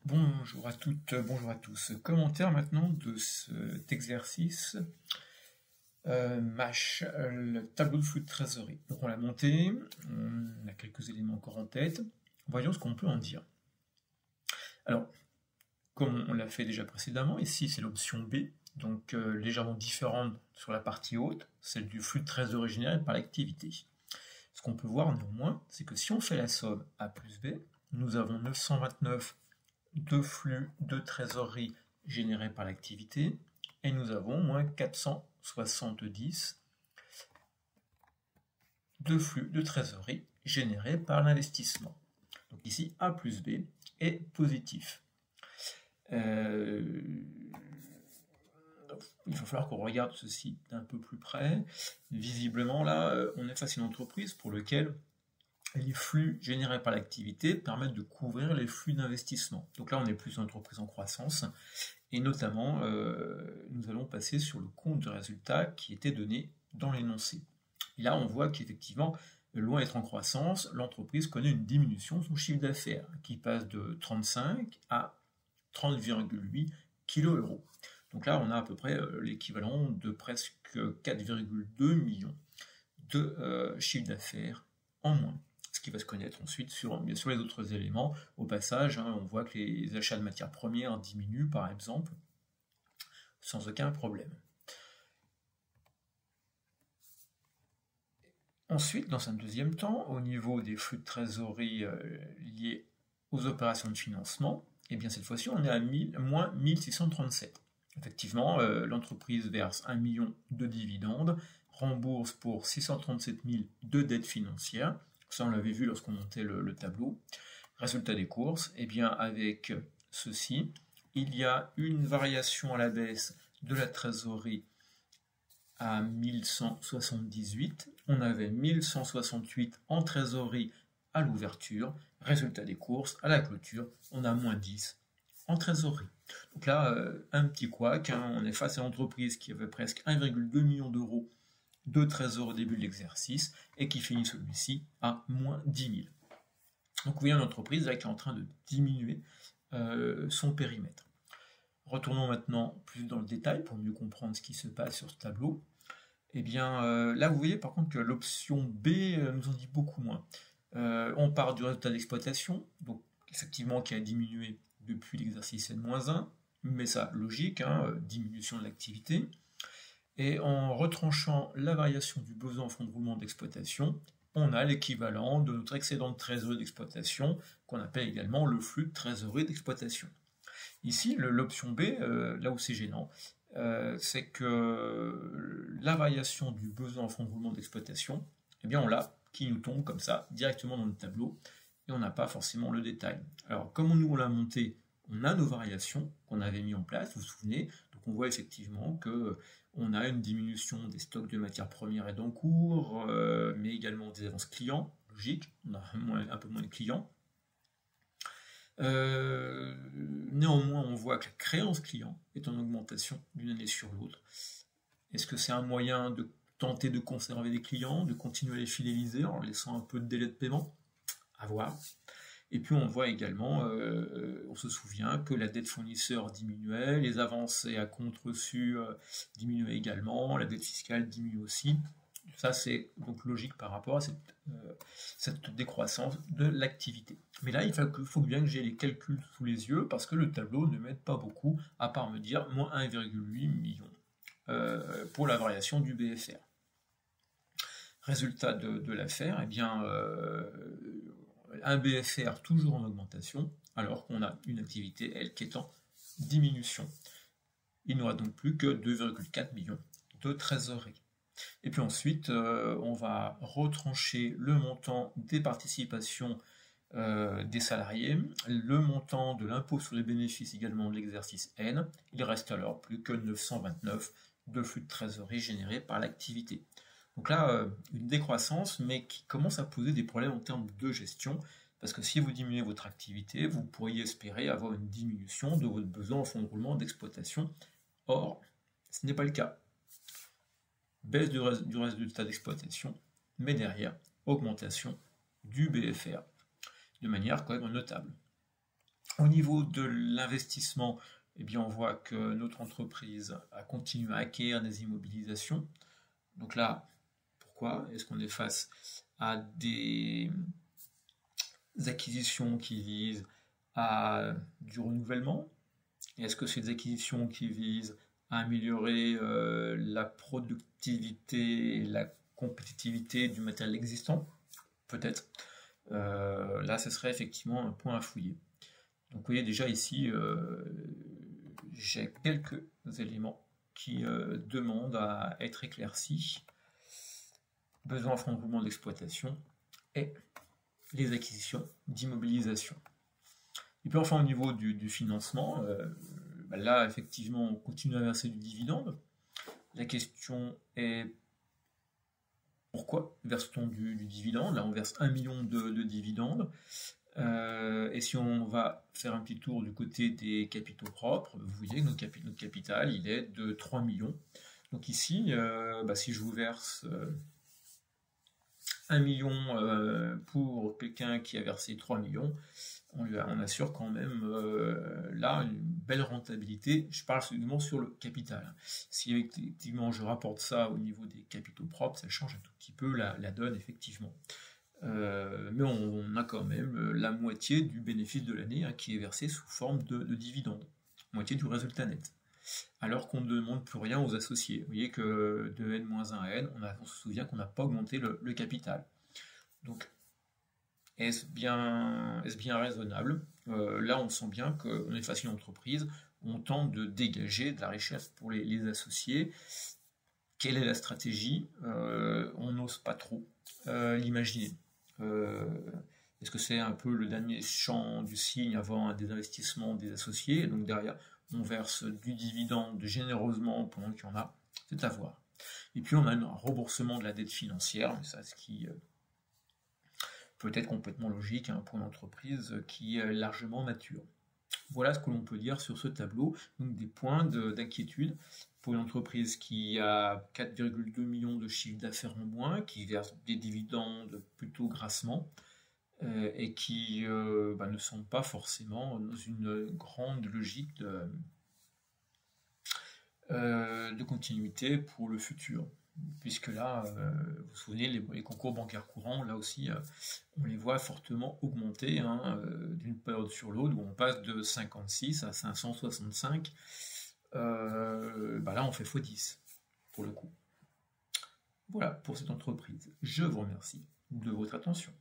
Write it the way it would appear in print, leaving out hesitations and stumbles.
Bonjour à toutes, bonjour à tous. Commentaire maintenant de cet exercice MASH, le tableau de flux de trésorerie. Donc on l'a monté, on a quelques éléments encore en tête. Voyons ce qu'on peut en dire. Alors, comme on l'a fait déjà précédemment, ici c'est l'option B, donc légèrement différente sur la partie haute, celle du flux de trésorerie généré par l'activité. Ce qu'on peut voir néanmoins, c'est que si on fait la somme A plus B, nous avons 929 de flux de trésorerie générés par l'activité, et nous avons moins 470 de flux de trésorerie générés par l'investissement. Donc ici, A plus B est positif. Il va falloir qu'on regarde ceci d'un peu plus près. Visiblement, là, on est face à une entreprise pour laquelle les flux générés par l'activité permettent de couvrir les flux d'investissement. Donc là, on est plus une entreprise en croissance, et notamment, nous allons passer sur le compte de résultat qui était donné dans l'énoncé. Et là, on voit qu'effectivement, loin d'être en croissance, l'entreprise connaît une diminution de son chiffre d'affaires, qui passe de 35 à 30,8 kg. Donc là, on a à peu près l'équivalent de presque 4,2 millions de chiffre d'affaires en moins. Ce qui va se connaître ensuite sur, bien sûr, les autres éléments. Au passage, on voit que les achats de matières premières diminuent, par exemple, sans aucun problème. Ensuite, dans un deuxième temps, au niveau des flux de trésorerie liés aux opérations de financement, et bien cette fois-ci, on est à moins 1637. Effectivement, l'entreprise verse 1 million de dividendes, rembourse pour 637 000 de dettes financières. Ça, on l'avait vu lorsqu'on montait le tableau. Résultat des courses, et bien avec ceci, il y a une variation à la baisse de la trésorerie à 1178. On avait 1168 en trésorerie à l'ouverture. Résultat des courses, à la clôture, on a moins 10 en trésorerie. Donc là, un petit couac, on est face à une entreprise qui avait presque 1,2 million d'euros de trésor au début de l'exercice et qui finit celui-ci à moins 10 000. Donc vous voyez une entreprise là, qui est en train de diminuer son périmètre. Retournons maintenant plus dans le détail pour mieux comprendre ce qui se passe sur ce tableau. Et bien là vous voyez par contre que l'option B nous en dit beaucoup moins. On part du résultat d'exploitation, donc effectivement qui a diminué depuis l'exercice N-1, mais ça logique, diminution de l'activité. Et en retranchant la variation du besoin en fonds de roulement d'exploitation, on a l'équivalent de notre excédent de trésorerie d'exploitation, qu'on appelle également le flux de trésorerie d'exploitation. Ici, l'option B, là où c'est gênant, c'est que la variation du besoin en fonds de roulement d'exploitation, eh bien on l'a, qui nous tombe comme ça, directement dans le tableau, et on n'a pas forcément le détail. Alors, comme nous on l'a monté, on a nos variations qu'on avait mis en place, vous vous souvenez, donc on voit effectivement que on a une diminution des stocks de matières premières et d'encours, mais également des avances clients, logique, on a un peu moins de clients. Néanmoins, on voit que la créance client est en augmentation d'une année sur l'autre. Est-ce que c'est un moyen de tenter de conserver des clients, de continuer à les fidéliser en laissant un peu de délai de paiement? À voir. Et puis on voit également, on se souvient que la dette fournisseur diminuait, les avancées à compte reçu diminuaient également, la dette fiscale diminue aussi. Ça c'est donc logique par rapport à cette décroissance de l'activité. Mais là il faut bien que j'ai les calculs sous les yeux parce que le tableau ne m'aide pas beaucoup à part me dire moins 1,8 million pour la variation du BFR. Résultat de l'affaire, eh bien un BFR toujours en augmentation, alors qu'on a une activité, elle, qui est en diminution. Il n'aura donc plus que 2,4 millions de trésorerie. Et puis ensuite, on va retrancher le montant des participations des salariés, le montant de l'impôt sur les bénéfices également de l'exercice N. Il reste alors plus que 929 de flux de trésorerie générés par l'activité. Donc là, une décroissance, mais qui commence à poser des problèmes en termes de gestion, parce que si vous diminuez votre activité, vous pourriez espérer avoir une diminution de votre besoin en fonds de roulement d'exploitation. Or, ce n'est pas le cas. Baisse du résultat d'exploitation, mais derrière, augmentation du BFR, de manière quand même notable. Au niveau de l'investissement, eh bien, on voit que notre entreprise a continué à acquérir des immobilisations. Donc là, pourquoi est-ce qu'on est face à des acquisitions qui visent à du renouvellement? Est-ce que c'est des acquisitions qui visent à améliorer la productivité et la compétitivité du matériel existant? Peut-être. Là, ce serait effectivement un point à fouiller. Donc vous voyez déjà ici, j'ai quelques éléments qui demandent à être éclaircis. Besoin en fonds de roulement d'exploitation et les acquisitions d'immobilisation. Et puis enfin au niveau du financement, là effectivement on continue à verser du dividende. La question est pourquoi verse-t-on du dividende? Là on verse 1 million de dividendes. Et si on va faire un petit tour du côté des capitaux propres, vous voyez que notre capital il est de 3 millions. Donc ici, si je vous verse 1 million pour quelqu'un qui a versé 3 millions, on assure quand même là une belle rentabilité. Je parle seulement sur le capital. Si effectivement je rapporte ça au niveau des capitaux propres, ça change un tout petit peu la donne effectivement. Mais on a quand même la moitié du bénéfice de l'année qui est versé sous forme de dividendes, moitié du résultat net. Alors qu'on ne demande plus rien aux associés. Vous voyez que de n-1 à n, on se souvient qu'on n'a pas augmenté le capital. Donc, est-ce bien raisonnable? Là, on sent bien qu'on est face à une entreprise, on tente de dégager de la richesse pour les associés. Quelle est la stratégie? On n'ose pas trop l'imaginer. Est-ce que c'est un peu le dernier chant du cygne avant un désinvestissement des associés? Et donc derrière, on verse du dividende généreusement pendant qu'il y en a, c'est à voir. Et puis on a un remboursement de la dette financière, mais ça, ce qui peut être complètement logique pour une entreprise qui est largement mature. Voilà ce que l'on peut dire sur ce tableau, donc des points d'inquiétude pour une entreprise qui a 4,2 millions de chiffre d'affaires en moins, qui verse des dividendes plutôt grassement, et qui ne sont pas forcément dans une grande logique de continuité pour le futur. Puisque là, vous vous souvenez, les concours bancaires courants, là aussi, on les voit fortement augmenter d'une période sur l'autre, où on passe de 56 à 565. Là, on fait x10, pour le coup. Voilà pour cette entreprise. Je vous remercie de votre attention.